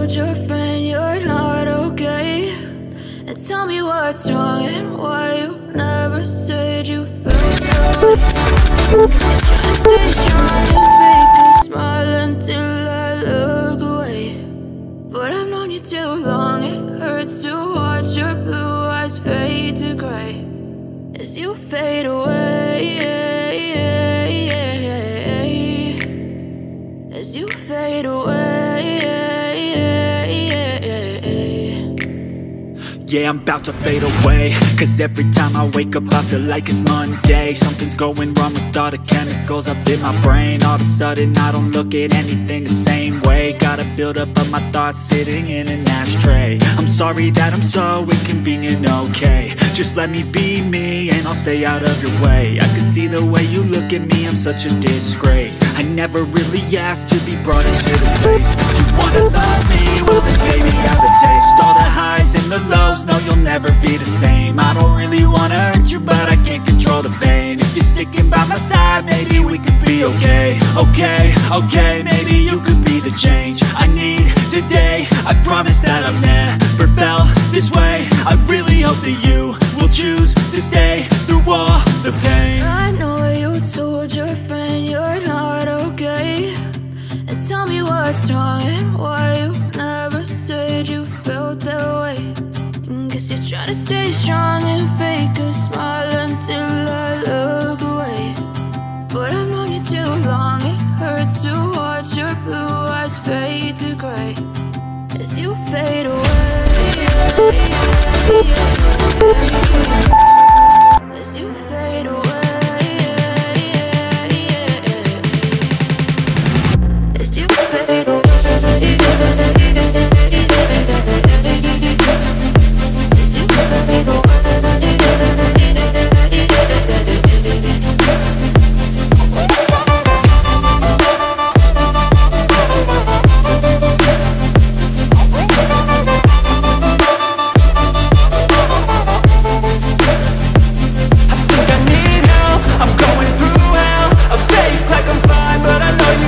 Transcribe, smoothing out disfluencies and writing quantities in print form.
told your friend you're not okay? And tell me what's wrong and why you never said you felt that way. 'Cause you're trying to stay strong and fake a smile until I look away. But I've known you too long, it hurts to watch your blue eyes fade to gray as you fade away, as you fade away. Yeah, I'm about to fade away, 'cause every time I wake up I feel like it's Monday. Something's going wrong with all the chemicals up in my brain. All of a sudden I don't look at anything the same way. Got a build up of my thoughts sitting in an ashtray. I'm sorry that I'm so inconvenient, okay? Just let me be me and I'll stay out of your way. I can see the way you look at me, I'm such a disgrace. I never really asked to be brought into this place. You wanna love me? Well then baby have a taste. All the highs and the lows, no, you'll never be the same. I don't really wanna hurt you, but I can't control the pain. If you're sticking by my side, maybe we could be okay. Okay, okay, maybe you could be the change I need today. I promise that I've never felt this way. I really hope that you will choose to stay through all the pain. I know you told your friend you're not okay. And tell me what's wrong and why you never said you felt that way. Guess you're trying to stay strong and fake a smile until I look away. But I've known you too long, it hurts to watch your blue eyes fade to gray as you fade away, as you fade away, as you fade away. I'm going through hell. I fake like I'm fine, but I know you